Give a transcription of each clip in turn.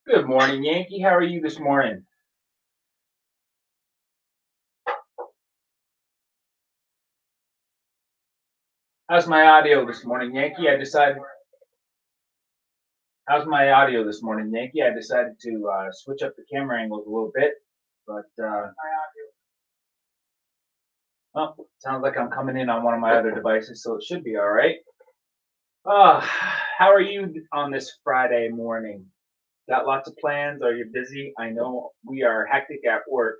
Good morning, Yankee. How are you this morning? How's my audio this morning, Yankee? How's my audio this morning, Yankee? I decided to switch up the camera angles a little bit, but well, sounds like I'm coming in on one of my other devices, so it should be all right. How are you on this Friday morning? Got lots of plans? Are you busy? I know we are hectic at work.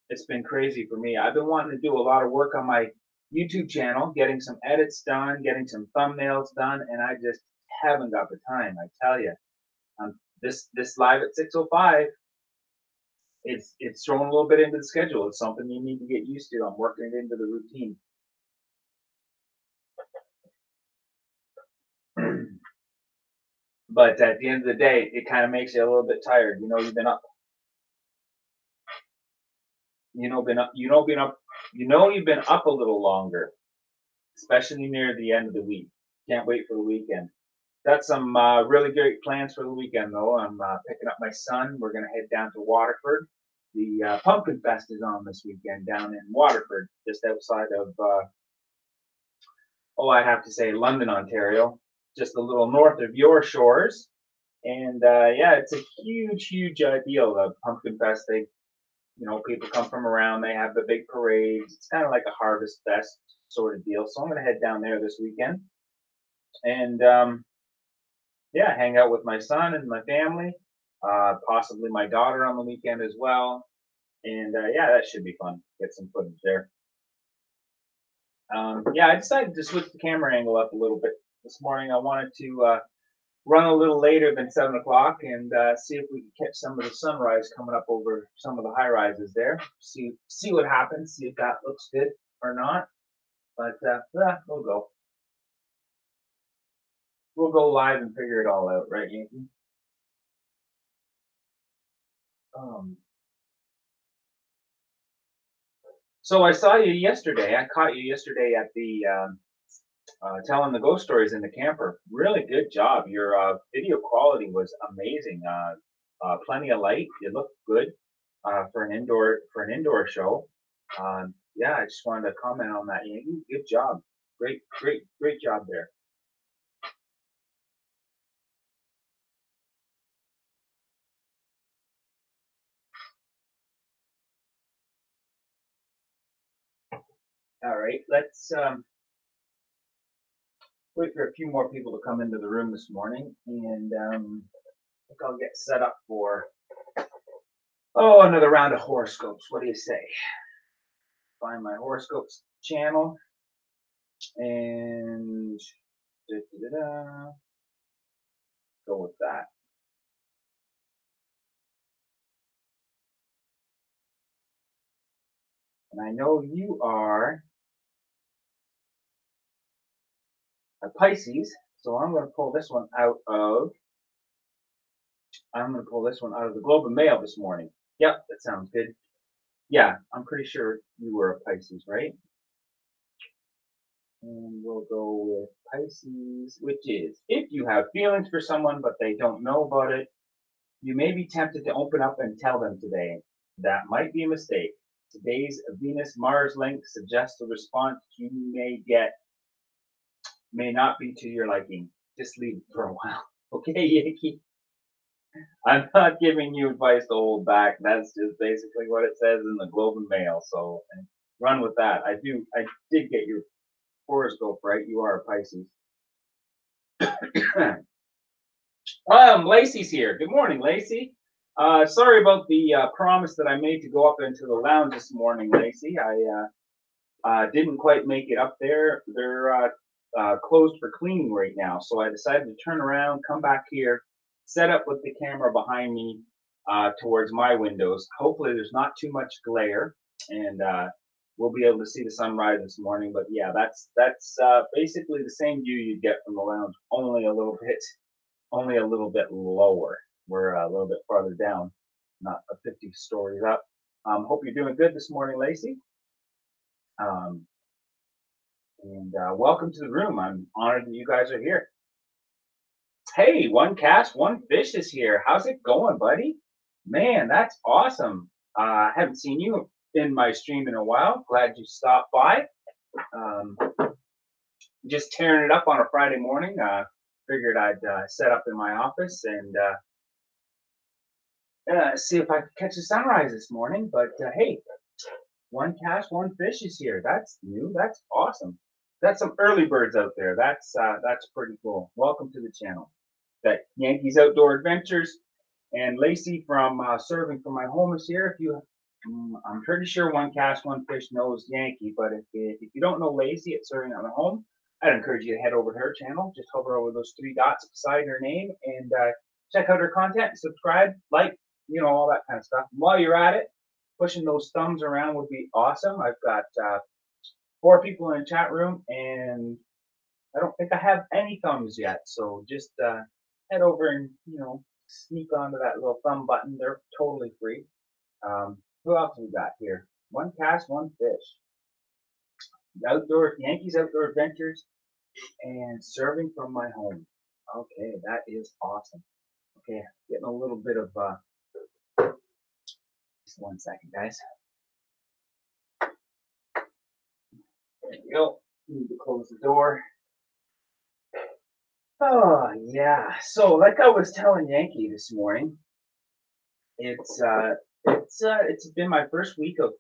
It's been crazy for me. I've been wanting to do a lot of work on my YouTube channel, getting some edits done, getting some thumbnails done, and I just haven't got the time. I tell you, this live at 6:05. It's thrown a little bit into the schedule. It's something you need to get used to. I'm working it into the routine. But at the end of the day, it kind of makes you a little bit tired. You know, you've been up. You know, been up. You know, been up. You know, you've been up a little longer, especially near the end of the week. Can't wait for the weekend. Got some really great plans for the weekend, though. I'm picking up my son. We're going to head down to Waterford. The Pumpkin Fest is on this weekend down in Waterford, just outside of, I have to say, London, Ontario, just a little north of your shores. And yeah, it's a huge, huge deal. The Pumpkin Fest, people come from around. They have the big parades. It's kind of like a harvest fest sort of deal. So I'm going to head down there this weekend and yeah, hang out with my son and my family, possibly my daughter on the weekend as well. And yeah, that should be fun. Get some footage there. Yeah, I decided to switch the camera angle up a little bit this morning. I wanted to run a little later than 7 o'clock and see if we can catch some of the sunrise coming up over some of the high rises there. See what happens. See if that looks good or not. But yeah, we'll go. We'll go live and figure it all out, right, Yankee? Um, so I saw you yesterday. I caught you yesterday at the telling the ghost stories in the camper. Really good job. Your video quality was amazing. Plenty of light. It looked good for an indoor show. Yeah, I just wanted to comment on that. Good job. Great, great, great job there. All right, let's wait for a few more people to come into the room this morning, and I think I'll get set up for Oh, another round of horoscopes. What do you say? Find my horoscopes channel and da-da-da-da, go with that. And I know you are a Pisces, so I'm going to pull this one out of. I'm going to pull this one out of the Globe and Mail this morning. Yep, that sounds good. Yeah, I'm pretty sure you were a Pisces, right? And we'll go with Pisces, which is if you have feelings for someone but they don't know about it, you may be tempted to open up and tell them today. That might be a mistake. Today's Venus Mars link suggests the response you may get may not be to your liking. Just leave it for a while. Okay, Yankee? I'm not giving you advice to hold back. That's just basically what it says in the Globe and Mail. So run with that. I did get your horoscope right. You are a Pisces. Lacey's here. Good morning, Lacey. Sorry about the promise that I made to go up into the lounge this morning, Lacey. I didn't quite make it up there. They're closed for cleaning right now, so I decided to turn around, come back here, set up with the camera behind me towards my windows. Hopefully, there's not too much glare, and we'll be able to see the sunrise this morning. But yeah, that's basically the same view you'd get from the lounge, only a little bit lower. We're a little bit farther down, not 50 stories up. Hope you're doing good this morning, Lacey. Um, and welcome to the room. I'm honored that you guys are here. Hey, one cast, one fish is here. How's it going, buddy? Man, that's awesome. I haven't seen you in my stream in a while. Glad you stopped by. Um, just tearing it up on a Friday morning. Figured I'd set up in my office and see if I could catch a sunrise this morning. But hey, one cast, one fish is here. That's new. That's awesome. That's some early birds out there. That's pretty cool. Welcome to the channel. That Yankees Outdoor Adventures and Lacey from Serving from My Home is here. If you, I'm pretty sure one cast, one fish knows Yankee, but if you don't know Lacey at Serving at My Home, I'd encourage you to head over to her channel. Just hover over those three dots beside her name and check out her content. Subscribe, like, all that kind of stuff. And while you're at it, pushing those thumbs around would be awesome. I've got 4 people in the chat room, and I don't think I have any thumbs yet. So just head over and sneak onto that little thumb button. They're totally free. Who else we got here? One cast, one fish. Yankees Outdoor Adventures and Serving from My Home. Okay, that is awesome. Okay, getting a little bit of just 1 second, guys. There we go. Need to close the door. Oh yeah. So like I was telling Yankee this morning, it's been my first week of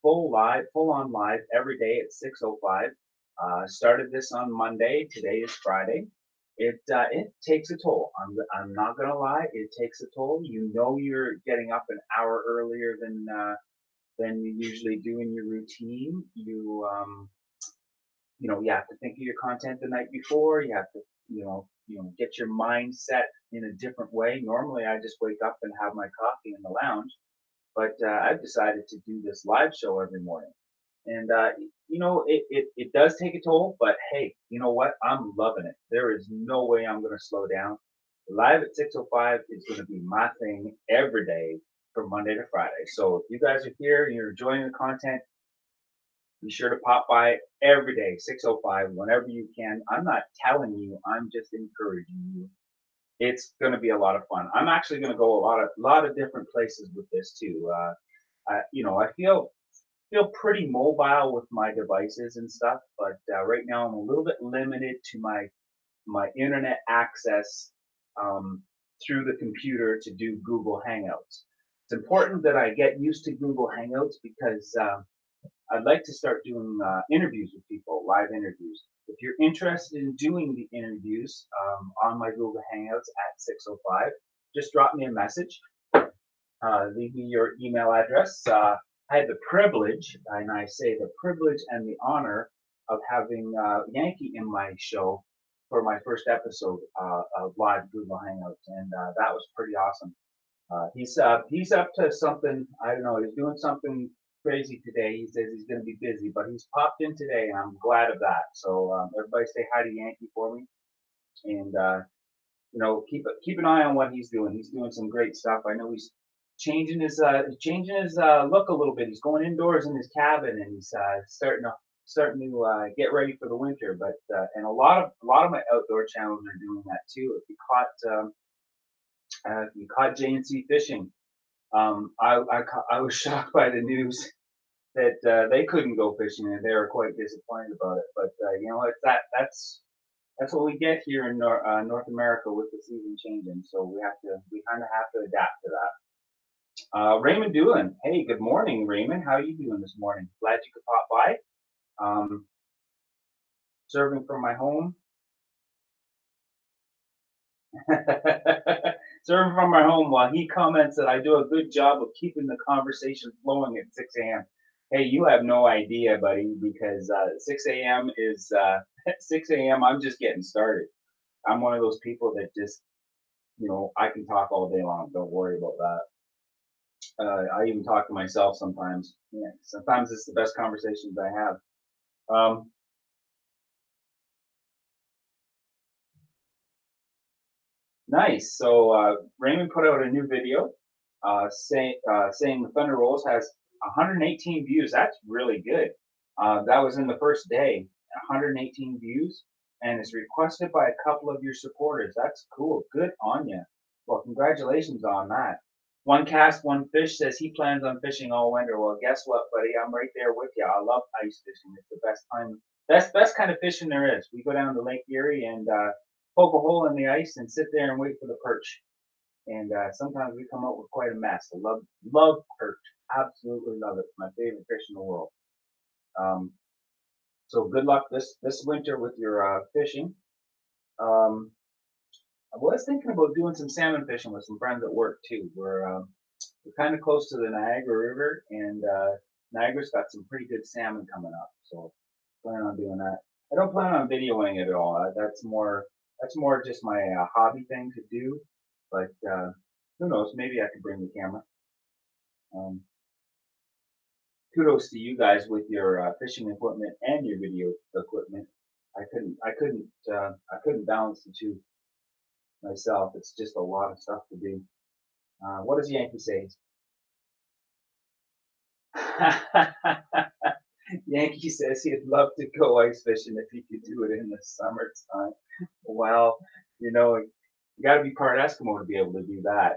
full on live every day at 6:05. Started this on Monday. Today is Friday. It takes a toll. I'm not gonna lie. It takes a toll. You're getting up an hour earlier than you usually do in your routine. You have to think of your content the night before. You have to get your mind set in a different way. Normally, I just wake up and have my coffee in the lounge, but I've decided to do this live show every morning. And it does take a toll, but hey, you know what? I'm loving it. There is no way I'm going to slow down. Live at 6:05 is going to be my thing every day from Monday to Friday. So if you guys are here and you're enjoying the content, be sure to pop by every day, 6:05, whenever you can. I'm not telling you, I'm just encouraging you. It's going to be a lot of fun. I'm actually going to go a lot of different places with this too. I feel pretty mobile with my devices and stuff, but right now I'm a little bit limited to my internet access um, through the computer to do Google Hangouts. It's important that I get used to Google Hangouts because I'd like to start doing interviews with people, live interviews. If you're interested in doing the interviews on my Google Hangouts at 6:05, just drop me a message Leave me your email address. I had the privilege, and I say the privilege and the honor of having Yankee in my show for my first episode of live Google Hangouts, and that was pretty awesome. He's up to something. I don't know. He's doing something crazy today. He says he's going to be busy, but he's popped in today, and I'm glad of that. So everybody say hi to Yankee for me, and keep an eye on what he's doing. He's doing some great stuff. I know he's changing his look a little bit. He's going indoors in his cabin, and he's starting to get ready for the winter. But and a lot of my outdoor channels are doing that too. If you caught JNC fishing, I was shocked by the news that they couldn't go fishing, and they were quite disappointed about it. But you know what? That's what we get here in North America with the season changing. So we kind of have to adapt to that. Raymond Doolin, hey, good morning, Raymond. How are you doing this morning? Glad you could pop by. Um, Serving from my home. Serving from my home while he comments that I do a good job of keeping the conversation flowing at 6 a.m. Hey, you have no idea, buddy, because 6 a.m. is 6 a.m. I'm just getting started. I'm one of those people that just, I can talk all day long. Don't worry about that. I even talk to myself sometimes. Yeah, sometimes it's the best conversations I have. Um, Nice. So Raymond put out a new video saying the Thunder Rolls has 118 views. That's really good. That was in the first day, 118 views, and it's requested by a couple of your supporters. That's cool. Good on you. Well, congratulations on that. One cast, one fish says he plans on fishing all winter. Well, guess what, buddy? I'm right there with you. I love ice fishing. It's the best time, best kind of fishing there is. We go down to Lake Erie and poke a hole in the ice and sit there and wait for the perch. And sometimes we come up with quite a mess. I love perch. Absolutely love it. My favorite fish in the world. Um, so good luck this winter with your fishing. Um, I was thinking about doing some salmon fishing with some friends at work too. We're kind of close to the Niagara River, and Niagara's got some pretty good salmon coming up. So plan on doing that. I don't plan on videoing it at all. That's more just my hobby thing to do. But who knows? Maybe I could bring the camera. Um, Kudos to you guys with your fishing equipment and your video equipment. I couldn't balance the two myself. It's just a lot of stuff to do. What does Yankee say? Yankee says he'd love to go ice fishing if he could do it in the summertime. Well, you got to be part Eskimo to be able to do that.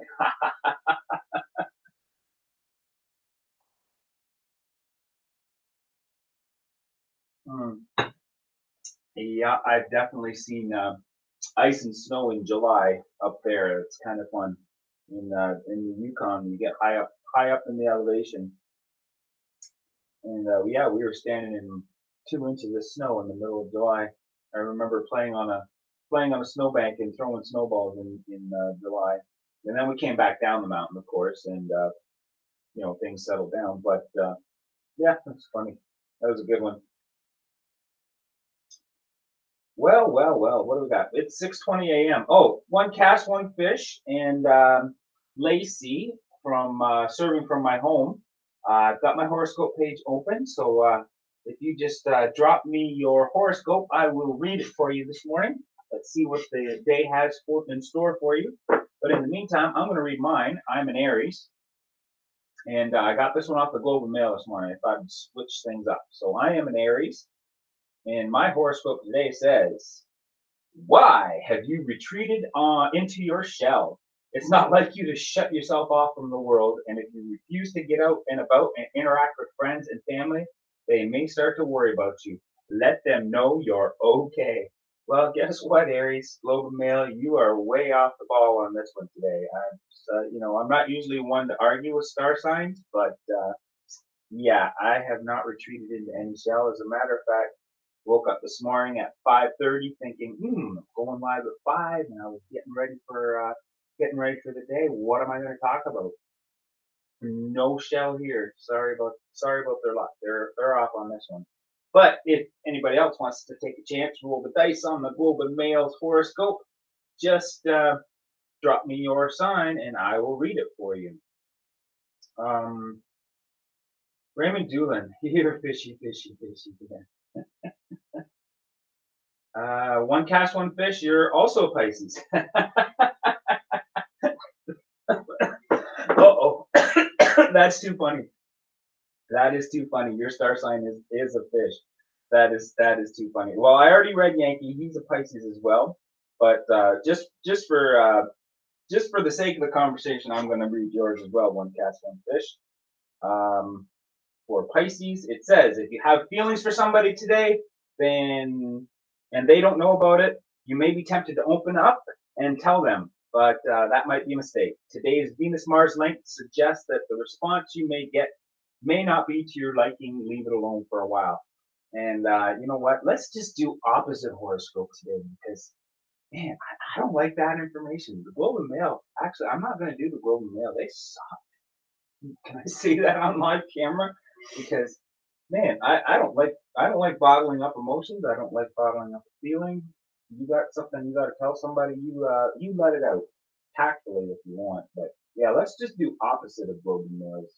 Hmm. Yeah, I've definitely seen ice and snow in July up there. It's kind of fun. In the Yukon, you get high up in the elevation, and yeah, we were standing in 2 inches of snow in the middle of July. I remember playing on a snowbank and throwing snowballs in July, and then we came back down the mountain, of course, and things settled down. But yeah, that's funny. That was a good one. Well, well, well. What do we got? It's 6:20 a.m. Oh, one cast, one fish, and Lacey from serving from my home. I've got my horoscope page open, so if you just drop me your horoscope, I will read it for you this morning. Let's see what the day has in store for you. But in the meantime, I'm going to read mine. I'm an Aries, and I got this one off the Globe and Mail this morning. If I switch things up, so I am an Aries, and my horoscope today says, why have you retreated into your shell? It's not like you to shut yourself off from the world, and if you refuse to get out and about and interact with friends and family, they may start to worry about you. Let them know you're okay. Well, guess what, Aries? Globe and Mail, you are way off the ball on this one today. I'm not usually one to argue with star signs, but yeah, I have not retreated into any shell. As a matter of fact, woke up this morning at 5:30 thinking, going live at 5, and I was getting ready for the day. What am I going to talk about? No shell here. Sorry about their luck. They're off on this one. But if anybody else wants to take a chance, roll the dice on the Globe and Mail's horoscope, just drop me your sign and I will read it for you. Um, Raymond Doolin, you're fishy, fishy, fishy. One cast, one fish. You're also Pisces. Uh-oh. That's too funny. That is too funny. Your star sign is a fish. That is too funny. Well, I already read Yankee. He's a Pisces as well. But just for the sake of the conversation, I'm going to read yours as well. One cast, one fish. Um, for Pisces, it says if you have feelings for somebody today, then and they don't know about it, you may be tempted to open up and tell them, but that might be a mistake. Today's Venus Mars link suggests that the response you may get may not be to your liking. Leave it alone for a while. And you know what? Let's just do opposite horoscope today because man, I don't like that information. The Globe and Mail. Actually, I'm not going to do the Globe and Mail. They suck. Can I say that on live camera? Because man, I don't like bottling up emotions. I don't like bottling up a feeling. You got something you got to tell somebody. You let it out tactfully if you want. But yeah, let's just do opposite of Globe and Mails.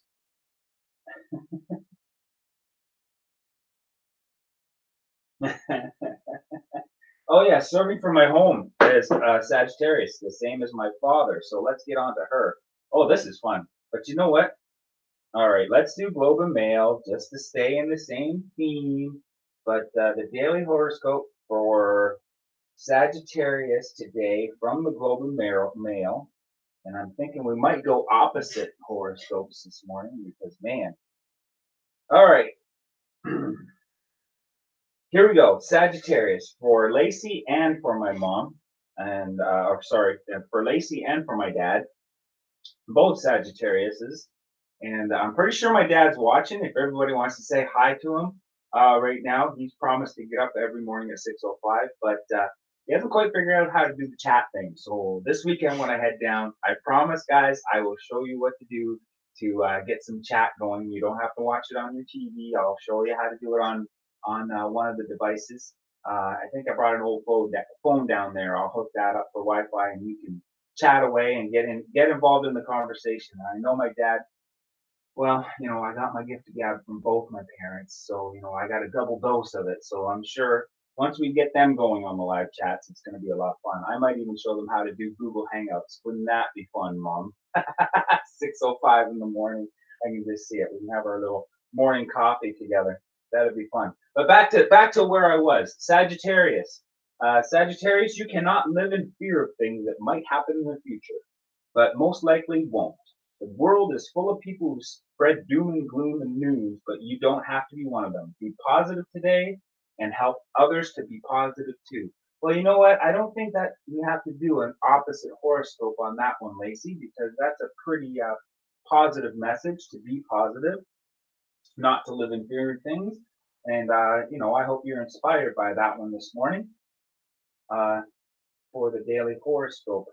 Oh yeah, serving from my home is Sagittarius, the same as my father. So let's get on to her. Oh, this is fun. But you know what? All right, let's do Globe and Mail just to stay in the same theme. But the daily horoscope for Sagittarius today from the Globe and Mail, and I'm thinking we might go opposite horoscopes this morning because man. All right, here we go. Sagittarius for Lacey and for my mom, and or sorry, for Lacey and for my dad, both Sagittariuses. And I'm pretty sure my dad's watching. If everybody wants to say hi to him right now, he's promised to get up every morning at 6:05, but he hasn't quite figured out how to do the chat thing. So this weekend when I head down, I promise, guys, I will show you what to do to get some chat going. You don't have to watch it on your TV. I'll show you how to do it on one of the devices. I think I brought an old phone down there. I'll hook that up for Wi-Fi, and you can chat away and get involved in the conversation. I know my dad, well, I got my gift of gab from both my parents, so I got a double dose of it. So I'm sure once we get them going on the live chats, it's going to be a lot of fun. I might even show them how to do Google Hangouts. Wouldn't that be fun, Mom? 6:05 in the morning, I can just see it. We can have our little morning coffee together. That'd be fun. But back to where I was. Sagittarius. Sagittarius, you cannot live in fear of things that might happen in the future, but most likely won't. The world is full of people who spread doom and gloom and news, but you don't have to be one of them. Be positive today and help others to be positive too. Well, you know what? I don't think that we have to do an opposite horoscope on that one, Lacey, because that's a pretty positive message to be positive, not to live in fear of things. And, I hope you're inspired by that one this morning uh, for the daily horoscope.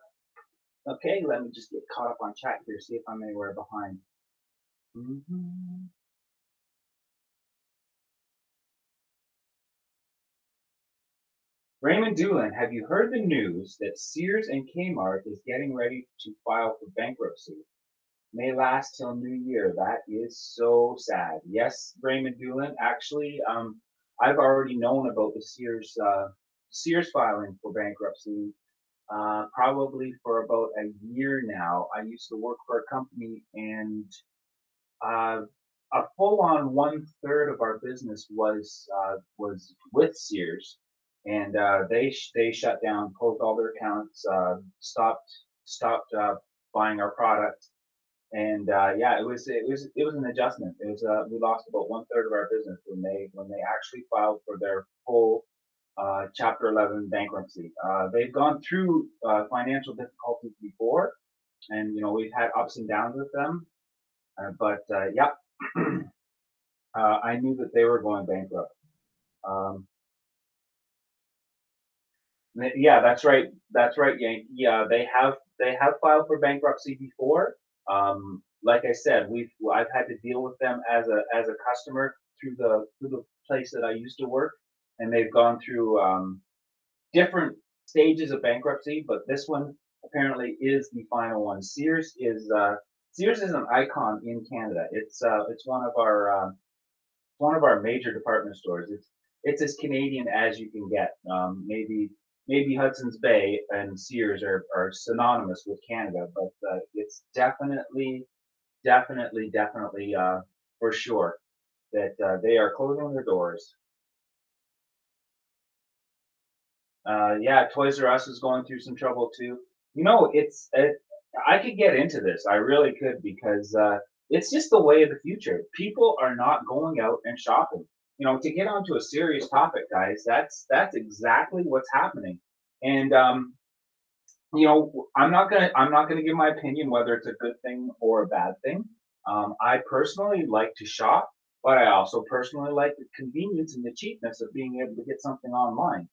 Okay, let me just get caught up on chat here, see if I'm anywhere behind. Mm-hmm. Raymond Doolin, have you heard the news that Sears and Kmart is getting ready to file for bankruptcy? May last till New Year. That is so sad. Yes, Raymond Doolin. Actually, I've already known about the Sears filing for bankruptcy probably for about a year now. I used to work for a company, and uh, a full-on one-third of our business was with Sears, and they shut down, closed all their accounts, stopped buying our product, and yeah, it was an adjustment. It was we lost about one-third of our business when they actually filed for their full Chapter 11 bankruptcy. They've gone through financial difficulties before, and we've had ups and downs with them. But yeah, I knew that they were going bankrupt. Um, yeah, that's right. That's right, Yank. Yeah, they have filed for bankruptcy before. like I said, I've had to deal with them as a customer through the place that I used to work, and they've gone through different stages of bankruptcy, but this one apparently is the final one. Sears is an icon in Canada. It's one of our major department stores. It's as Canadian as you can get. Maybe Hudson's Bay and Sears are synonymous with Canada, but it's definitely for sure that they are closing their doors. Yeah, Toys R Us is going through some trouble too. You know, I could get into this. I really could because it's just the way of the future. People are not going out and shopping. You know, to get onto a serious topic, guys, that's exactly what's happening. And you know, I'm not gonna give my opinion whether it's a good thing or a bad thing. I personally like to shop, but I also personally like the convenience and the cheapness of being able to get something online.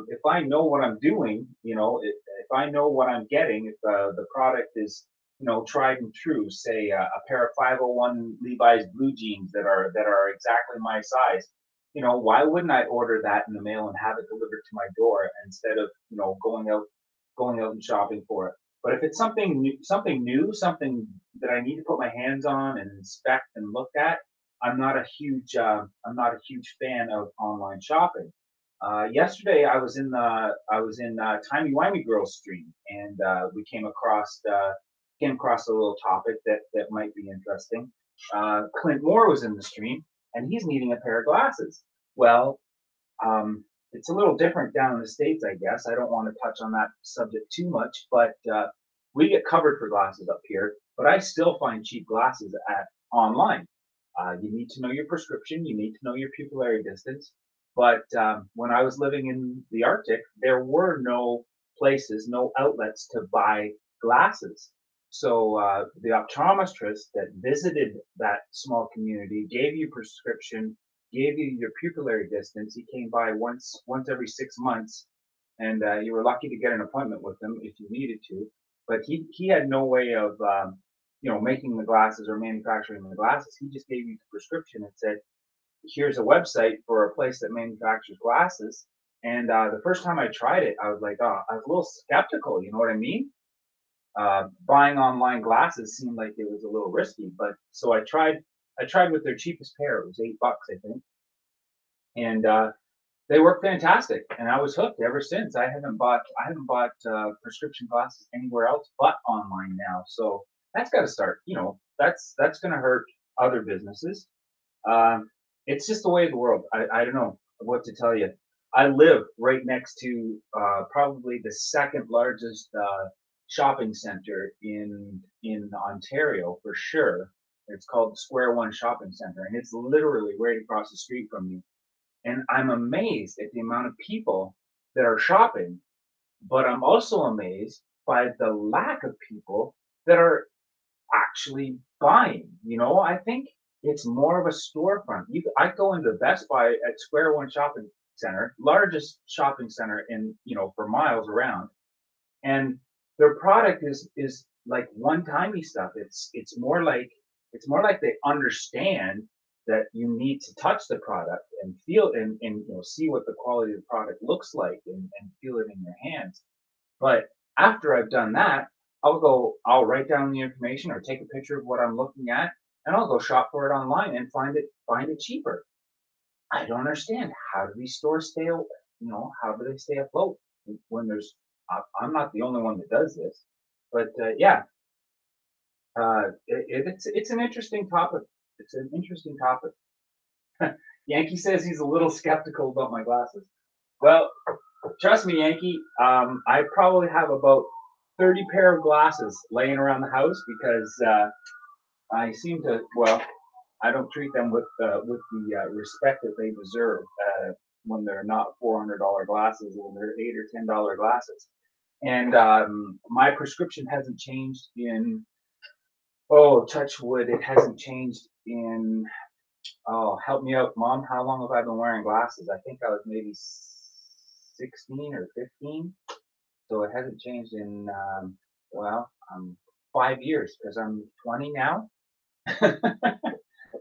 If I know what I'm doing, you know, if I know what I'm getting, if the product is, you know, tried and true, say a pair of 501 Levi's blue jeans that are exactly my size, you know, why wouldn't I order that in the mail and have it delivered to my door instead of, you know, going out and shopping for it. But if it's something that I need to put my hands on and inspect and look at, I'm not a huge fan of online shopping. Yesterday, I was in Timey Wimey Girls stream, and we came across a little topic that might be interesting. Clint Moore was in the stream, and he's needing a pair of glasses. Well, it's a little different down in the States, I guess. I don't want to touch on that subject too much, but we get covered for glasses up here. But I still find cheap glasses at online. You need to know your prescription. You need to know your pupillary distance. But when I was living in the Arctic, there were no places, no outlets to buy glasses. So the optometrist that visited that small community gave you prescription, gave you your pupillary distance. He came by once every 6 months, and you were lucky to get an appointment with him if you needed to. But he had no way of you know, making the glasses or manufacturing the glasses. He just gave you the prescription and said, "Here's a website for a place that manufactures glasses." And the first time I tried it, I was like, oh, I was a little skeptical. You know what I mean? Buying online glasses seemed like it was a little risky, but so I tried with their cheapest pair. It was $8, I think, and they work fantastic. And I was hooked ever since. I haven't bought prescription glasses anywhere else but online now. So that's got to start. You know, that's going to hurt other businesses. Um, it's just the way of the world. I don't know what to tell you. I live right next to probably the second largest shopping center in Ontario for sure. It's called the Square One Shopping Center, and it's literally right across the street from me. And I'm amazed at the amount of people that are shopping, but I'm also amazed by the lack of people that are actually buying. You know, I think it's more of a storefront. I go into Best Buy at Square One Shopping Center, largest shopping center in, you know, for miles around, and their product is like one timey stuff. It's more like they understand that you need to touch the product and feel and you know, see what the quality of the product looks like and feel it in your hands. But after I've done that, I'll write down the information or take a picture of what I'm looking at, and I'll go shop for it online and find it cheaper. I don't understand, how do these stores stay open? You know, how do they stay afloat when there's I'm not the only one that does this, but yeah, it's an interesting topic. It's an interesting topic. Yankee says he's a little skeptical about my glasses. Well, trust me, Yankee. I probably have about 30 pair of glasses laying around the house because I seem to. Well, I don't treat them with the respect that they deserve when they're not $400 glasses, when they're $8 or $10 glasses. And my prescription hasn't changed in, oh, touch wood, it hasn't changed in, oh, help me out, mom. How long have I been wearing glasses? I think I was maybe 16 or 15. So it hasn't changed in, well, 5 years because I'm 20 now.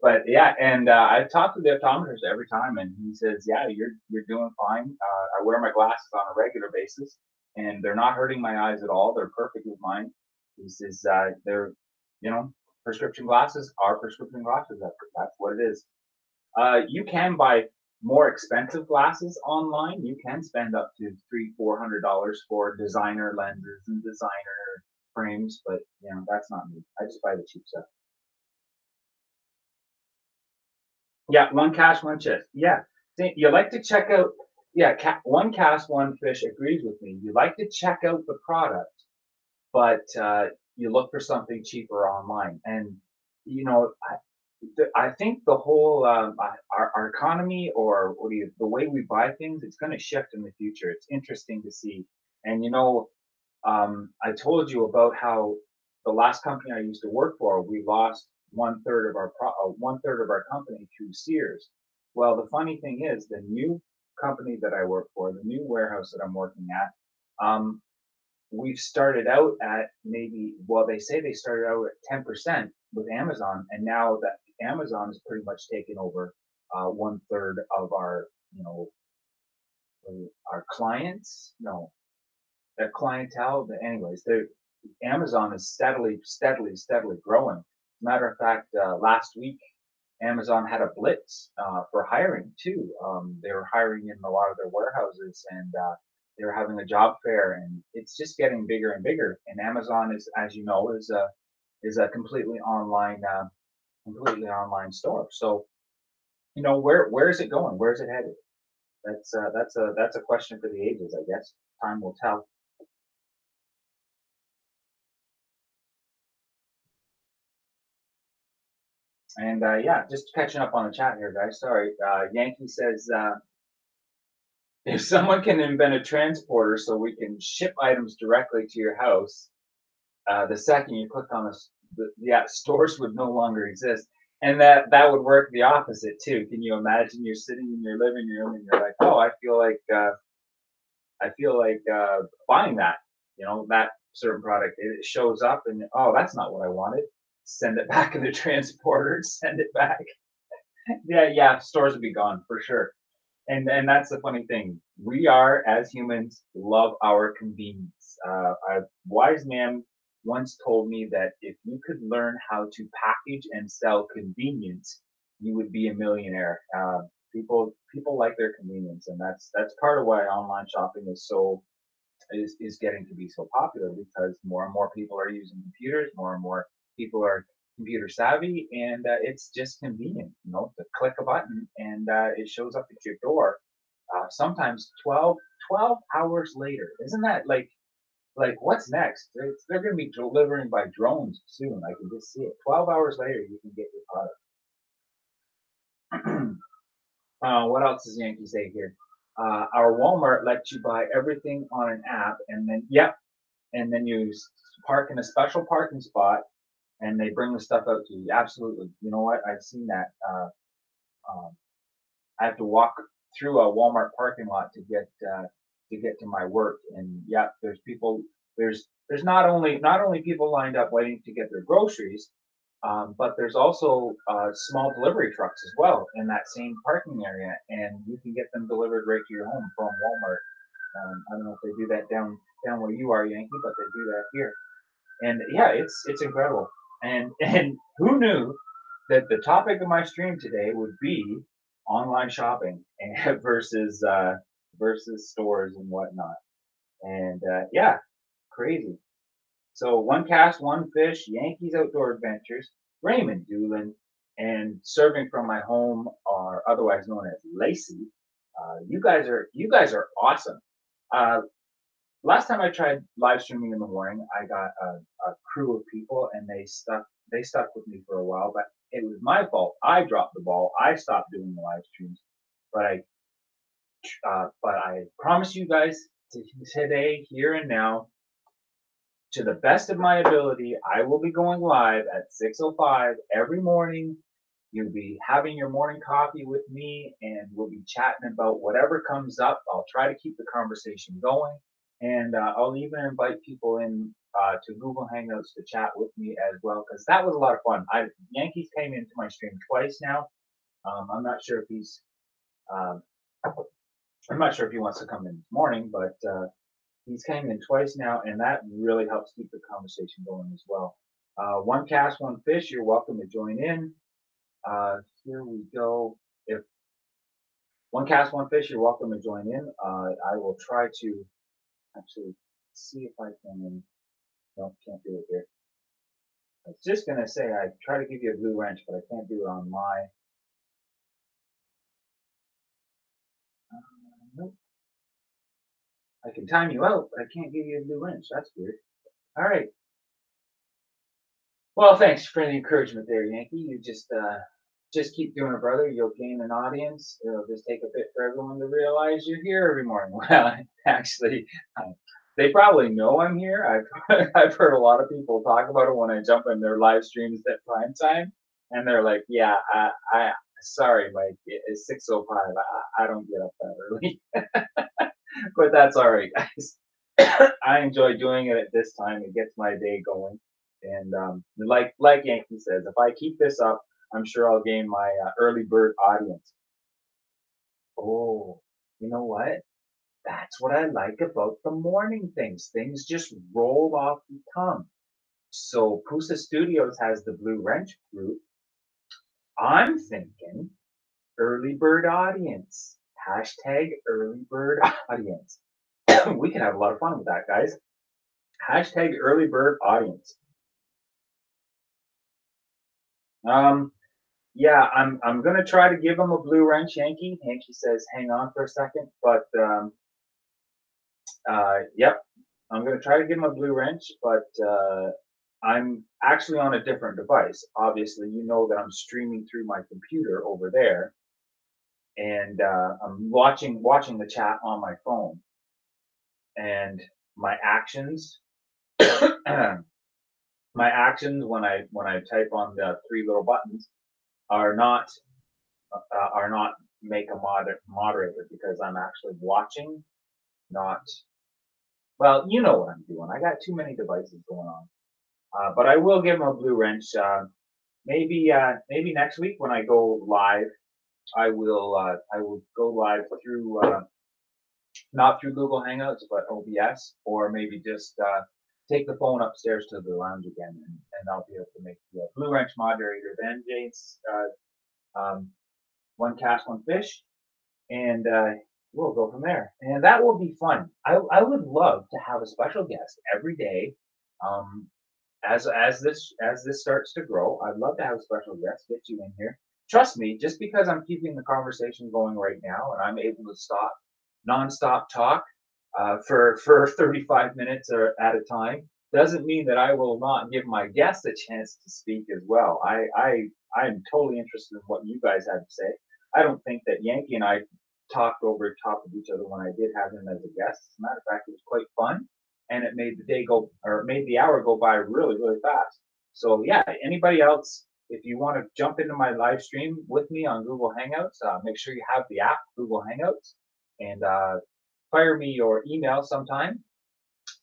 But yeah, and I talk to the optometrist every time, and he says, "Yeah, you're doing fine." I wear my glasses on a regular basis, and they're not hurting my eyes at all. They're perfect with mine. He says, "They're, you know, prescription glasses are prescription glasses. That's what it is." You can buy more expensive glasses online. You can spend up to $300-400 for designer lenses and designer frames, but that's not me. I just buy the cheap stuff. Yeah, one cash, one chip. Yeah. See, you like to check out, yeah, one cast, one fish agrees with me. You like to check out the product, but you look for something cheaper online. And, I think the whole our economy, or the way we buy things, it's going to shift in the future. It's interesting to see. And, I told you about how the last company I used to work for, we lost one third of our company through Sears. Well, the funny thing is, the new company that I work for, the new warehouse that I'm working at, um, we've started out at maybe, well, they say they started out at 10% with Amazon, and now that Amazon has pretty much taken over one third of you know, our clients. No, their clientele. But anyways, Amazon is steadily growing. Matter of fact, last week Amazon had a blitz for hiring too. They were hiring in a lot of their warehouses, and they were having a job fair, and it's just getting bigger and bigger. And Amazon is, as you know, is a completely online store. So where is it going? Where is it headed? That's a question for the ages, I guess. Time will tell. And yeah, just catching up on the chat here, guys. Sorry. Yankee says, if someone can invent a transporter so we can ship items directly to your house, the second you click on this, yeah, stores would no longer exist. And that would work the opposite too. Can you imagine you're sitting in your living room and you're like, oh, I feel like buying that, that certain product. It shows up and oh, that's not what I wanted. Send it back in the transporter, send it back. Yeah, yeah, stores would be gone for sure. And that's the funny thing. We are, as humans, love our convenience. A wise man once told me that if you could learn how to package and sell convenience, you would be a millionaire. People like their convenience, and that's part of why online shopping is getting to be so popular, because more and more people are using computers, more and more people are computer savvy, and it's just convenient, to click a button and it shows up at your door. Sometimes 12 hours later. Isn't that like what's next? They're going to be delivering by drones soon. I can just see it. 12 hours later, you can get your product. What else does Yankee say here? Our Walmart lets you buy everything on an app, and then yep, and then you park in a special parking spot, and they bring the stuff out to you. Absolutely. You know what? I've seen that. Um, I have to walk through a Walmart parking lot to get to my work, and yeah, there's people. There's not only people lined up waiting to get their groceries, but there's also small delivery trucks as well in that same parking area, and you can get them delivered right to your home from Walmart. I don't know if they do that down where you are, Yankee, but they do that here. And yeah, it's incredible. And who knew that the topic of my stream today would be online shopping and versus stores and whatnot. And yeah, crazy. So one cast, one fish, Yankees Outdoor Adventures, Raymond Doolin, and serving from my home, or otherwise known as Lacey. You guys are awesome. Uh, Last time I tried live streaming in the morning, I got a crew of people, and they stuck with me for a while. But it was my fault. I dropped the ball. I stopped doing the live streams. But I promise you guys today, here and now, to the best of my ability, I will be going live at 6:05 every morning. You'll be having your morning coffee with me, and we'll be chatting about whatever comes up. I'll try to keep the conversation going, and I'll even invite people in to Google Hangouts to chat with me as well, because that was a lot of fun. Yankees came into my stream twice now. I'm not sure if he's uh, I'm not sure if he wants to come in this morning, but he's came in twice now, and that really helps keep the conversation going as well. One cast, one fish. You're welcome to join in. Here we go. If one cast, one fish, you're welcome to join in. I will try to actually see if I can. No, can't do it here. I was just gonna say I try to give you a blue wrench, but I can't do it on my. Nope. I can time you out, but I can't give you a blue wrench. That's weird. All right. Well, thanks for the encouragement there, Yankee. You just keep doing it, brother. You'll gain an audience. It'll just take a bit for everyone to realize you're here every morning. Well, actually, they probably know I'm here. I've heard a lot of people talk about it when I jump in their live streams at prime time, and they're like, "Yeah, I sorry, Mike, it's 6:05. I don't get up that early." But that's all right, guys. I enjoy doing it at this time. It gets my day going, and like Yankee says, if I keep this up, I'm sure I'll gain my early bird audience. Oh, you know what? That's what I like about the morning things. Things just roll off the tongue. So Pusa Studios has the Blue Wrench group. I'm thinking early bird audience. Hashtag early bird audience. We can have a lot of fun with that, guys. Hashtag early bird audience. Um, yeah, I'm gonna try to give him a blue wrench, Yankee. Yankee says, hang on for a second, but yep, I'm gonna try to give him a blue wrench, but I'm actually on a different device. Obviously, you know that I'm streaming through my computer over there, and I'm watching the chat on my phone, and my actions, my actions when I type on the three little buttons are not make a moderator because I'm actually watching, not well. You know what I'm doing. I got too many devices going on. But I will give him a blue wrench. Maybe next week when I go live, I will go live through not through Google Hangouts but OBS, or maybe just take the phone upstairs to the lounge again, and I'll be able to make the blue wrench moderator then, James. One cast, one fish, and we'll go from there. And that will be fun. I would love to have a special guest every day. Um, as this starts to grow, I'd love to have a special guest, get you in here. Trust me, just because I'm keeping the conversation going right now and I'm able to stop nonstop talk for 35 minutes or at a time, doesn't mean that I will not give my guests a chance to speak as well. I'm totally interested in what you guys have to say. I don't think that Yankee and I talked over top of each other when I did have him as a guest. As a matter of fact, it was quite fun, and it made the day go, or made the hour go by really, really fast. So yeah, anybody else, if you want to jump into my live stream with me on Google Hangouts, make sure you have the app Google Hangouts, and fire me your email sometime.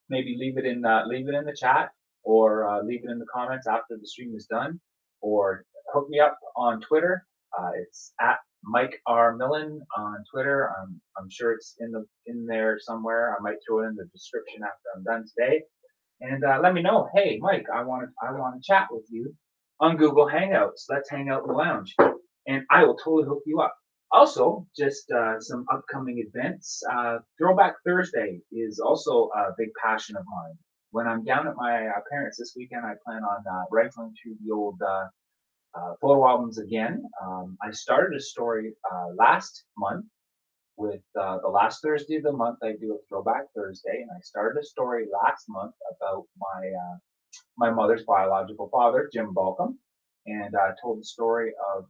Maybe leave it in the chat, or leave it in the comments after the stream is done, or hook me up on Twitter. It's at Mike R. Millen on Twitter. I'm sure it's in there somewhere. I might throw it in the description after I'm done today. And let me know. Hey, Mike, I want to chat with you on Google Hangouts. Let's hang out in the lounge, and I will totally hook you up. Also, just some upcoming events. Throwback Thursday is also a big passion of mine. When I'm down at my parents this weekend, I plan on rifling through the old photo albums again. I started a story last month with the last Thursday of the month. I do a Throwback Thursday, and I started a story last month about my mother's biological father, Jim Balcom, and I told the story of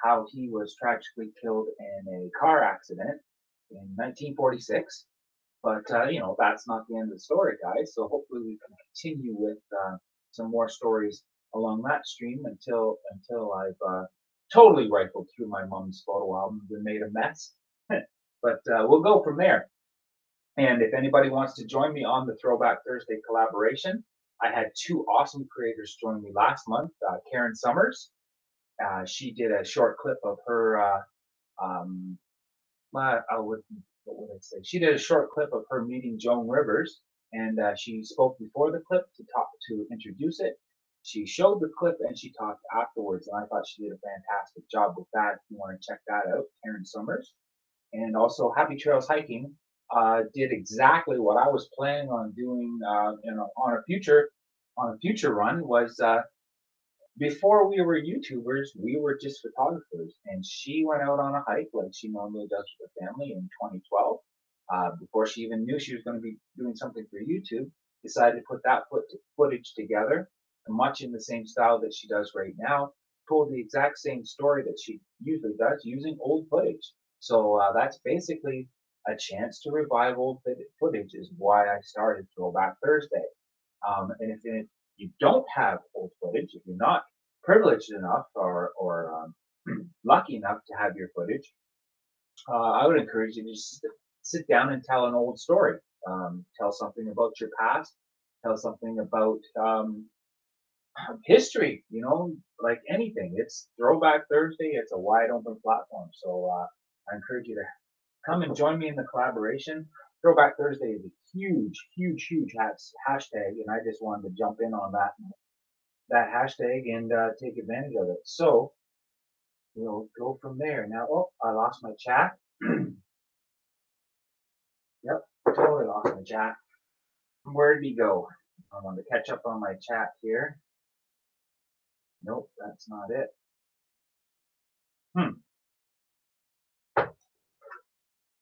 how he was tragically killed in a car accident in 1946. But that's not the end of the story, guys. So hopefully we can continue with some more stories along that stream until I've totally rifled through my mom's photo albums and made a mess. But we'll go from there. And if anybody wants to join me on the Throwback Thursday collaboration, I had two awesome creators join me last month. Karen Summers, she did a short clip of her. Um, what would I say? She did a short clip of her meeting Joan Rivers, and she spoke before the clip to introduce it. She showed the clip and she talked afterwards, and I thought she did a fantastic job with that. If you want to check that out, Karen Summers. And also Happy Trails Hiking did exactly what I was planning on doing, on a future run. Was before we were YouTubers, we were just photographers, and she went out on a hike like she normally does with her family in 2012. Before she even knew she was going to be doing something for YouTube, decided to put that footage together, much in the same style that she does right now. Told the exact same story that she usually does using old footage. So that's basically a chance to revive old footage. Is why I started Throwback Thursday. And if you don't have old footage, if you're not privileged enough or lucky enough to have your footage, I would encourage you to just sit down and tell an old story. Tell something about your past. Tell something about history. Like anything. It's Throwback Thursday. It's a wide open platform. So I encourage you to come and join me in the collaboration. Throwback Thursday is a huge, huge, huge hashtag, and I just wanted to jump in on that hashtag and take advantage of it. So we'll go from there. Now, oh, I lost my chat. Yep, totally lost my chat. Where did he go? I want to catch up on my chat here. Nope, that's not it.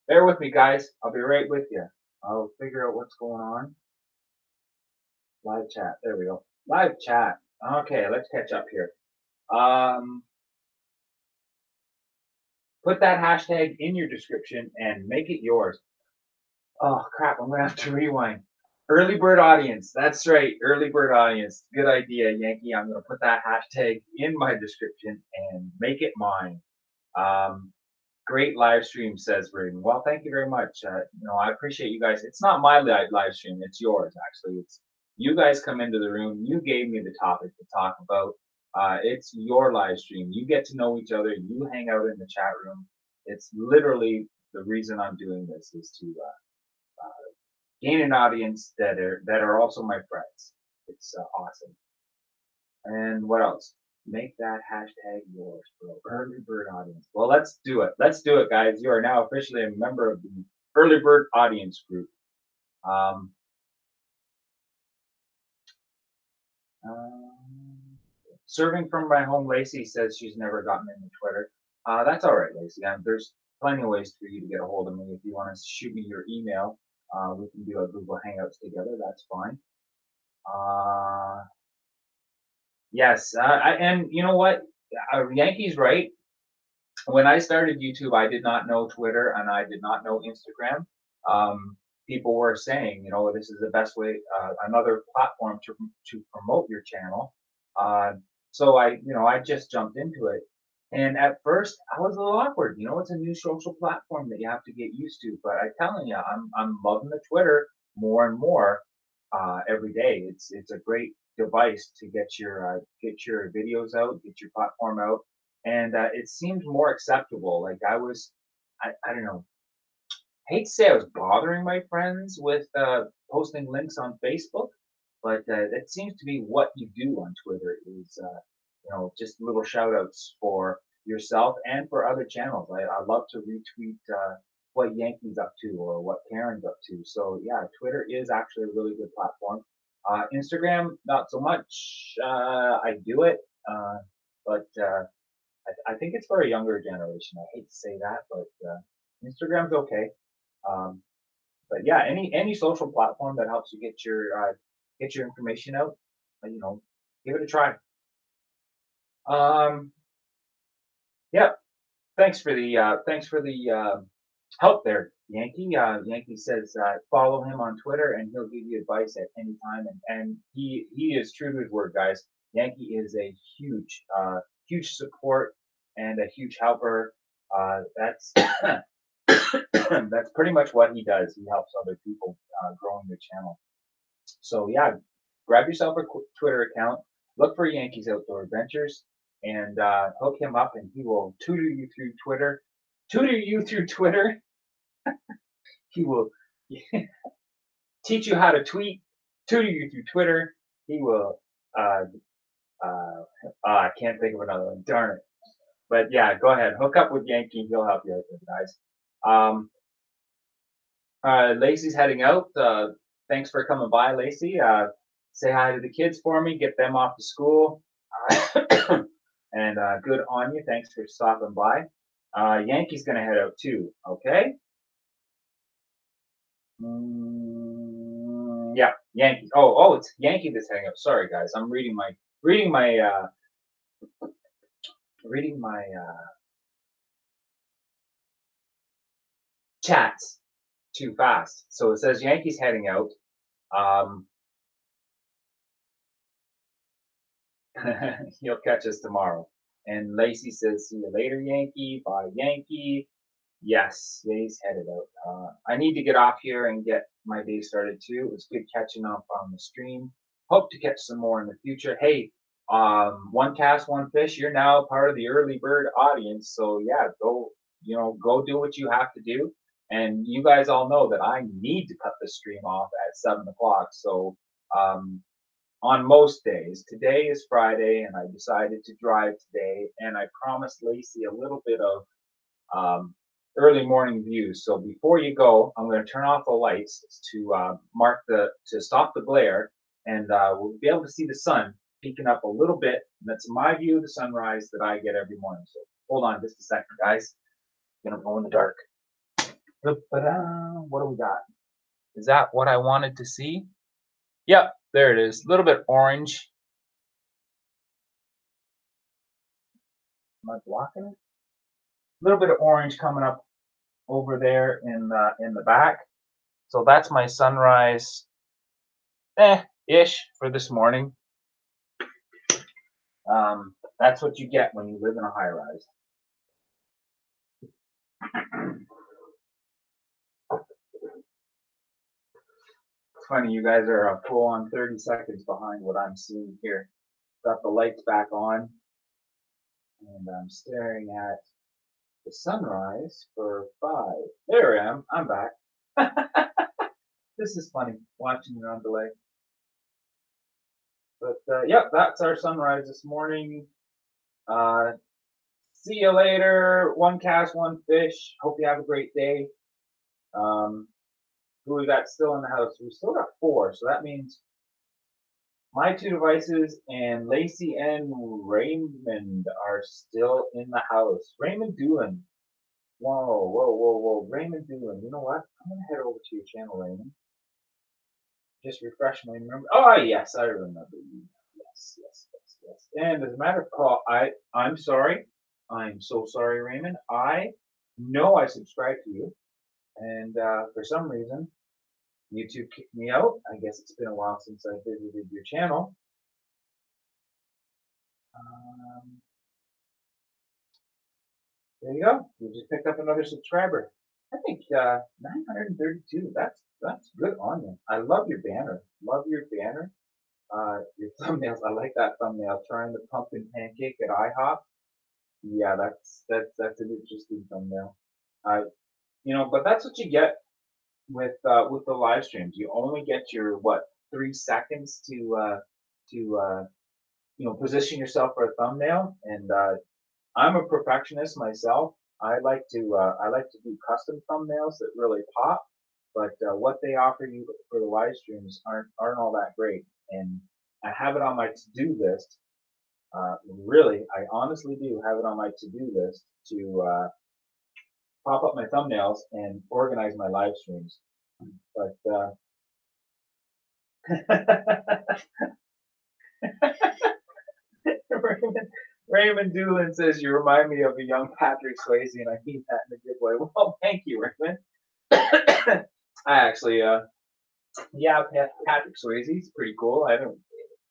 Bear with me, guys. I'll be right with you. I'll figure out what's going on. Live chat. There we go. Live chat. Okay, let's catch up here. Put that hashtag in your description and make it yours. Oh crap, I'm gonna have to rewind. Early bird audience. That's right, early bird audience. Good idea, Yankee. I'm gonna put that hashtag in my description and make it mine. Great live stream, says Braden. Well, thank you very much. I appreciate you guys. It's not my live stream, it's yours actually. It's you guys come into the room, you gave me the topic to talk about. It's your live stream. You get to know each other, you hang out in the chat room. It's literally the reason I'm doing this is to gain an audience that are also my friends. It's awesome. And what else? Make that hashtag yours, bro. Early bird audience. Well, let's do it. Let's do it, guys. You are now officially a member of the early bird audience group. Um, Serving from my home, Lacey says she's never gotten into Twitter. That's all right, Lacey. There's plenty of ways for you to get a hold of me. If you want to shoot me your email, we can do a Google Hangouts together. That's fine. Yes, and you know what? Yankee's right. When I started YouTube, I did not know Twitter and I did not know Instagram. People were saying, this is the best way, another platform to promote your channel. So I just jumped into it. And at first, I was a little awkward. It's a new social platform that you have to get used to. But I'm telling you, I'm loving the Twitter more and more every day. It's a great device to get your videos out, get your platform out, and it seemed more acceptable. Like I don't know. I hate to say I was bothering my friends with posting links on Facebook, but that seems to be what you do on Twitter is just little shout outs for yourself and for other channels. I love to retweet what Yankee's up to or what Karen's up to. So yeah, Twitter is actually a really good platform. Instagram, not so much. I do it, but I think it's for a younger generation. I hate to say that, but Instagram's okay. Um, but yeah, any social platform that helps you get your information out, give it a try. Yeah, thanks for the help there, Yankee. Yankee says follow him on Twitter and he'll give you advice at any time. And he is true to his word, guys. Yankee is a huge support and a huge helper. That's That's pretty much what he does. He helps other people growing their channel. So yeah, grab yourself a Twitter account, look for Yankees Outdoor Adventures, and hook him up, and he will tutor you through Twitter. Tutor you through Twitter. He will teach you how to tweet. Tutor you through Twitter. He will. Uh, I can't think of another one. Darn it. But yeah, go ahead. Hook up with Yankee. He'll help you out there, guys. Lacey's heading out. Thanks for coming by, Lacey. Say hi to the kids for me. Get them off to school. And good on you. Thanks for stopping by. Yankee's gonna head out too. Okay. Yeah, Yankee. Oh, it's Yankee that's heading out. Sorry, guys. I'm reading my chats too fast. So it says Yankees heading out. He'll catch us tomorrow. And Lacey says, "See you later, Yankee. Bye, Yankee." Yes, he's headed out. I need to get off here and get my day started too. It was good catching up on the stream. Hope to catch some more in the future. Hey, one cast, one fish. You're now part of the early bird audience. So yeah, go go do what you have to do. And you guys all know that I need to cut the stream off at 7 o'clock. So on most days, today is Friday, and I decided to drive today, and I promised Lacey a little bit of early morning views. So before you go, I'm going to turn off the lights to stop the glare, and we'll be able to see the sun peeking up a little bit. And that's my view of the sunrise that I get every morning. So hold on just a second, guys. I'm gonna go in the dark. What do we got? Is that what I wanted to see? Yep, there it is. A little bit orange. Am I blocking it? A little bit of orange coming up over there in the back. So that's my sunrise ish for this morning. That's what you get when you live in a high rise. It's funny, you guys are a full on 30 seconds behind what I'm seeing here. Got the lights back on, and I'm staring at the sunrise for 5. There I am. I'm back. This is funny, watching it on delay. But yep, that's our sunrise this morning. See you later. One cast, one fish. Hope you have a great day. Who we got still in the house? We still got 4, so that means my 2 devices and Lacey and Raymond are still in the house. Raymond Doolin. Whoa. Raymond Doolin. You know what? I'm going to head over to your channel, Raymond. Just refresh my memory. Oh, yes, I remember you. Yes. And as a matter of fact, I'm sorry. I'm so sorry, Raymond. I know I subscribed to you, and for some reason, YouTube kicked me out. I guess it's been a while since I visited your channel. There you go. You just picked up another subscriber. I think 932. That's good on you. I love your banner. Love your banner. Your thumbnails. I like that thumbnail. Trying the pumpkin pancake at IHOP. Yeah, that's an interesting thumbnail. But that's what you get with the live streams. You only get your 3 seconds to position yourself for a thumbnail. And I'm a perfectionist myself. I like to do custom thumbnails that really pop. But what they offer you for the live streams aren't all that great. And I have it on my to-do list. Really, I honestly do have it on my to-do list to pop up my thumbnails and organize my live streams. But Raymond Doolin says you remind me of a young Patrick Swayze, and I mean that in a good way. Well, thank you, Raymond. I actually, Patrick Swayze's pretty cool. I don't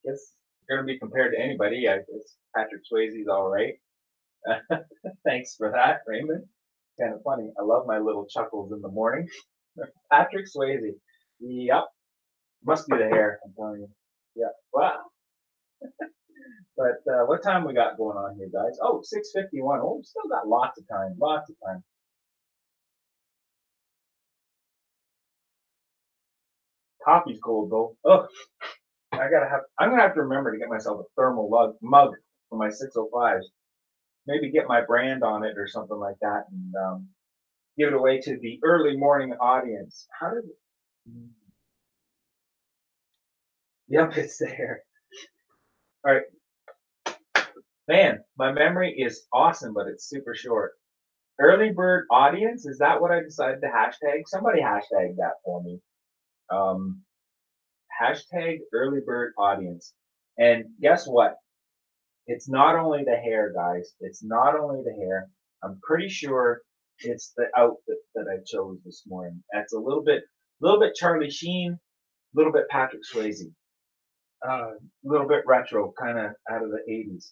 guess going to be compared to anybody. I guess Patrick Swayze's all right. Thanks for that, Raymond. kind of funny. I love my little chuckles in the morning. Patrick Swayze. Yep. Must be the hair. I'm telling you. Yeah. Wow. But what time we got going on here, guys? Oh, 6:51. Oh, we still got lots of time. Lots of time. Coffee's cold though. Oh, I'm gonna have to remember to get myself a thermal mug for my 605s. Maybe get my brand on it or something like that, and give it away to the early morning audience. How did? Yep, it's there. All right, man. My memory is awesome, but it's super short. Early bird audience. Is that what I decided to hashtag? Somebody hashtag that for me. Um, hashtag early bird audience. And guess what? It's not only the hair, guys. It's not only the hair. I'm pretty sure it's the outfit that I chose this morning. That's little bit Charlie Sheen, a little bit Patrick Swayze, a little bit retro, kind of out of the '80s.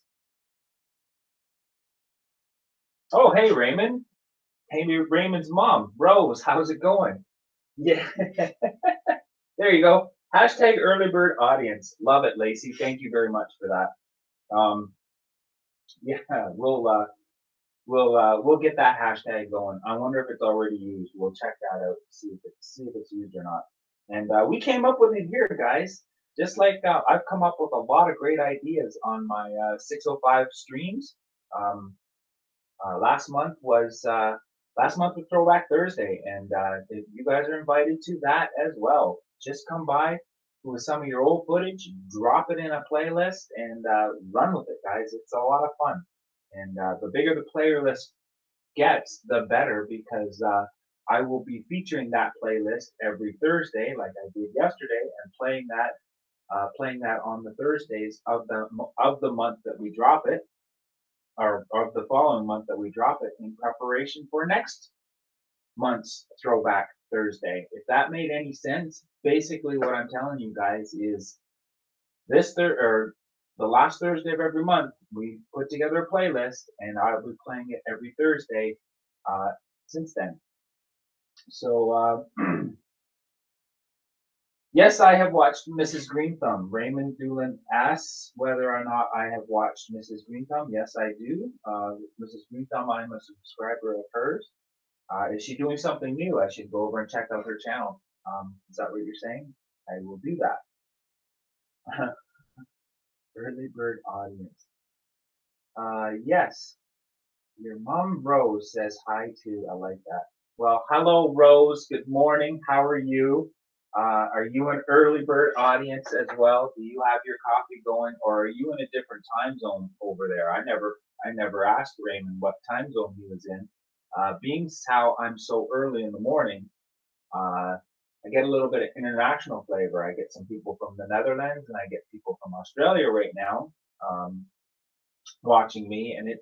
Oh, hey Raymond. Hey Raymond's mom, Rose. How's it going? Yeah, there you go. Hashtag early bird audience. Love it, Lacey. Thank you very much for that. Yeah, we'll get that hashtag going. I wonder if it's already used. We'll check that out, see if it's used or not. And we came up with it here, guys. Just like I've come up with a lot of great ideas on my 605 streams. Um, last month was Throwback Thursday, and you guys are invited to that as well. Just come by with some of your old footage, drop it in a playlist, and run with it, guys. It's a lot of fun. And the bigger the playlist gets, the better, because I will be featuring that playlist every Thursday, like I did yesterday, and playing that on the Thursdays of the month that we drop it, or of the following month that we drop it, in preparation for next month's Throwback Thursday. If that made any sense, basically what I'm telling you guys is or the last Thursday of every month, we put together a playlist, and I'll be playing it every Thursday since then. So, yes, I have watched Mrs. Green Thumb. Raymond Doolin asks whether or not I have watched Mrs. Green Thumb. Yes, I do. Mrs. Green Thumb, I'm a subscriber of hers. Is she doing something new? I should go over and check out her channel. Is that what you're saying? I will do that. Early bird audience. Yes. Your mom Rose says hi too. I like that. Well, hello Rose. Good morning. How are you? Are you an early bird audience as well? Do you have your coffee going, or are you in a different time zone over there? I never asked Raymond what time zone he was in. Being how I'm so early in the morning, I get a little bit of international flavor. I get some people from the Netherlands, and I get people from Australia right now watching me, and I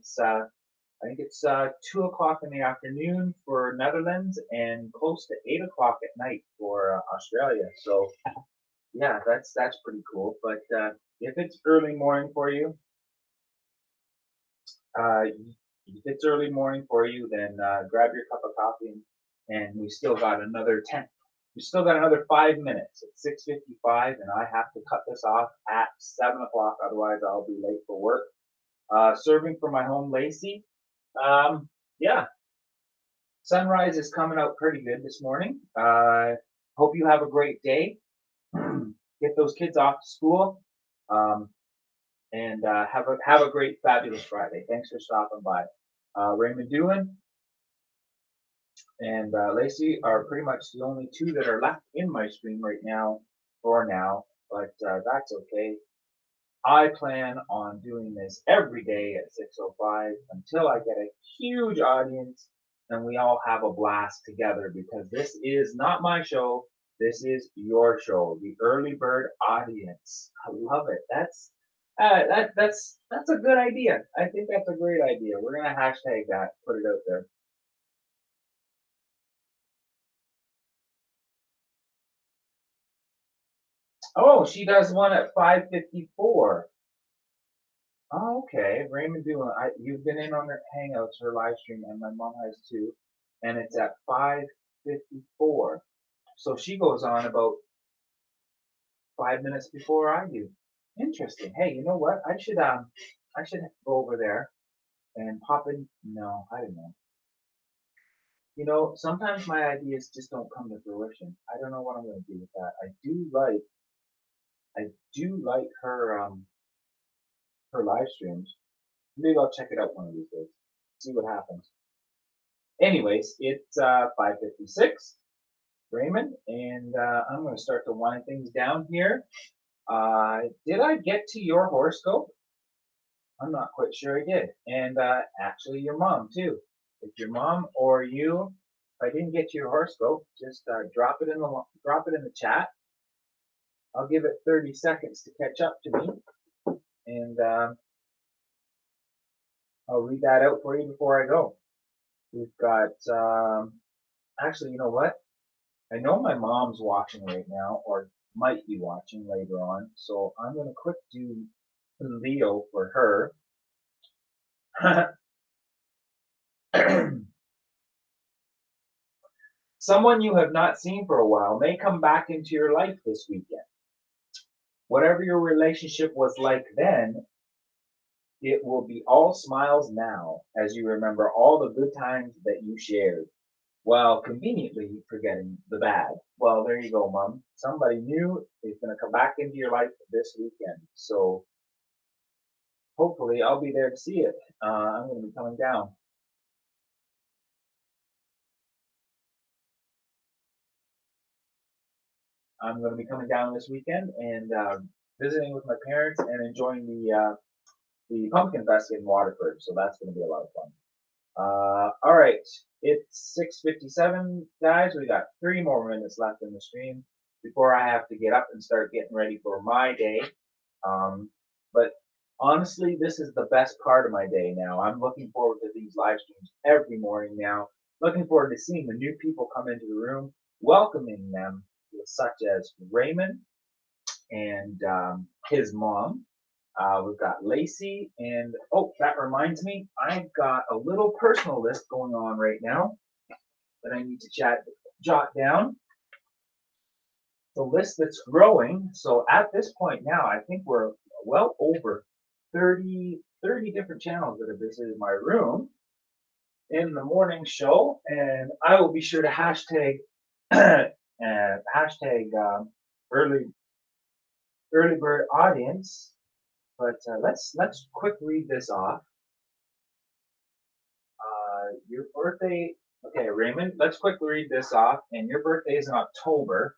think it's 2 o'clock in the afternoon for Netherlands and close to 8 o'clock at night for Australia. So yeah, that's pretty cool. But if it's early morning for you, uh, then grab your cup of coffee, and we still got another 10. We still got another 5 minutes. It's 6:55, and I have to cut this off at 7 o'clock. Otherwise, I'll be late for work. Serving for my home, Lacey. Yeah, sunrise is coming out pretty good this morning. Hope you have a great day. Get those kids off to school, um, and have a great, fabulous Friday. Thanks for stopping by. Raymond Doolin and Lacey are pretty much the only two that are left in my stream right now, for now. But that's okay. I plan on doing this every day at 6:05 until I get a huge audience and we all have a blast together, because this is not my show. This is your show, the early bird audience. I love it. That's a good idea. I think that's a great idea. We're gonna hashtag that, put it out there. Oh, she does one at 5:54. Oh, okay. Raymond Doolin, you've been in on her Hangouts, her live stream, and my mom has too. and it's at 5:54. So she goes on about 5 minutes before I do. Interesting. Hey, you know what? I should go over there and pop in. No, I don't know. Sometimes my ideas just don't come to fruition. I don't know what I'm going to do with that. I do like her live streams. Maybe I'll check it out one of these days. See what happens. Anyways, it's 5:56, Raymond, and I'm going to start to wind things down here. Did I get to your horoscope? I'm not quite sure I did. And actually, your mom too. If your mom or you, if I didn't get to your horoscope, just drop it in the chat. I'll give it 30 seconds to catch up to me, and I'll read that out for you before I go. We've got actually, you know what? I know my mom's watching right now, or might be watching later on, so I'm going to quick do Leo for her. Someone you have not seen for a while may come back into your life this weekend. Whatever your relationship was like then, it will be all smiles now as you remember all the good times that you shared, while conveniently forgetting the bad. Well, there you go, Mom. Somebody new is going to come back into your life this weekend. So hopefully I'll be there to see it. I'm going to be coming down. I'm going to be coming down this weekend and visiting with my parents and enjoying the Pumpkin Fest in Waterford. So that's going to be a lot of fun. All right, it's 6:57, guys. We got 3 more minutes left in the stream before I have to get up and start getting ready for my day. But honestly, this is the best part of my day now. I'm looking forward to these live streams every morning now. Looking forward to seeing the new people come into the room, welcoming them, such as Raymond and his mom. We've got Lacey, and oh, that reminds me, I've got a little personal list going on right now that I need to jot down. The list that's growing. So at this point now, I think we're well over 30 different channels that have visited my room in the morning show, and I will be sure to hashtag early bird audience. But let's quick read this off. Your birthday, okay, Raymond. Let's quickly read this off. And your birthday is in October,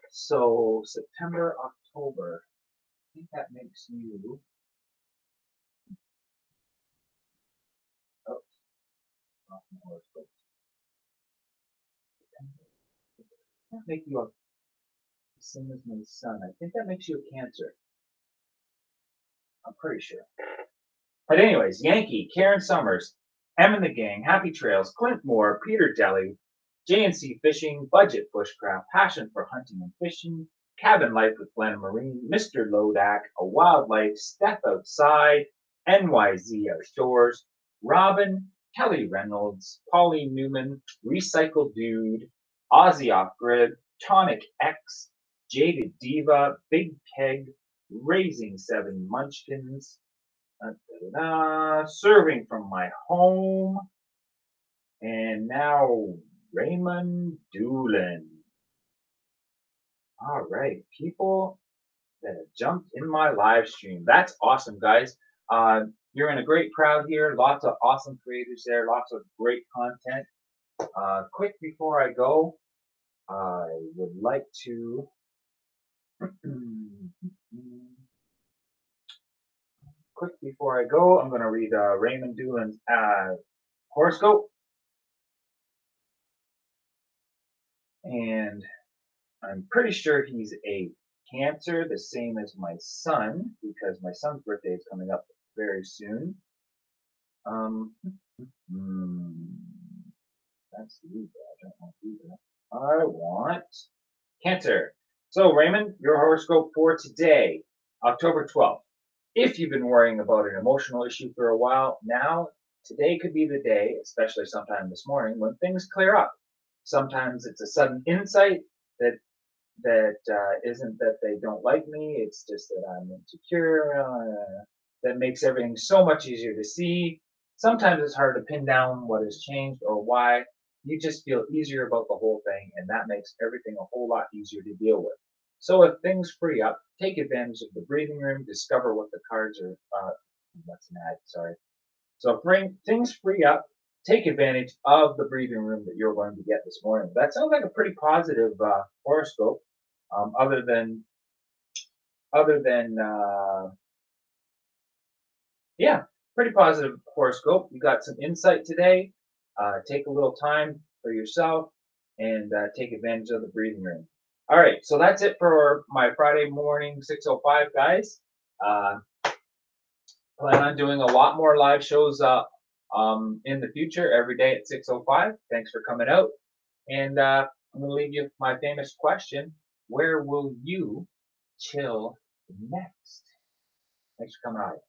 so September, October. I think that makes you. Oh, that make you a same as my son. I think that makes you a Cancer. I'm pretty sure. But anyways, Yankee, Karen Summers, M and the Gang, Happy Trails, Clint Moore, Peter Deli, J&C Fishing, Budget Bushcraft, Passion for Hunting and Fishing, Cabin Life with Glenn Marine, Mr. Lodak, A Wildlife, Step Outside, NYZ Outdoors, Robin, Kelly Reynolds, Pauline Newman, Recycle Dude, Aussie Off Grid, Tonic X, Jaded Diva, Big Keg, Raising 7 Munchkins, serving from my home, and now Raymond Doolin. All right, people that have jumped in my live stream. That's awesome, guys. You're in a great crowd here. Lots of awesome creators there. Lots of great content. Quick before I go, I would like to. Quick before I go, I'm going to read Raymond Doolin's horoscope. And I'm pretty sure he's a Cancer, the same as my son, because my son's birthday is coming up very soon. That's Libra. I don't want Libra. I want Cancer. So, Raymond, your horoscope for today, October 12th. If you've been worrying about an emotional issue for a while, now Today could be the day, especially sometime this morning, when things clear up. Sometimes it's a sudden insight that isn't that they don't like me. It's just that I'm insecure. That makes everything so much easier to see. Sometimes it's hard to pin down what has changed or why. You just feel easier about the whole thing, and that makes everything a whole lot easier to deal with. So if things free up, take advantage of the breathing room. Discover what the cards are. That's an ad. Sorry. So bring things free up. Take advantage of the breathing room that you're going to get this morning. That sounds like a pretty positive horoscope. Um, other than other than yeah, pretty positive horoscope. You got some insight today. Take a little time for yourself and take advantage of the breathing room. All right, so that's it for my Friday morning 6:05, guys. Uh, Plan on doing a lot more live shows in the future every day at 6:05. Thanks for coming out. And I'm going to leave you with my famous question: where will you chill next? Thanks for coming out.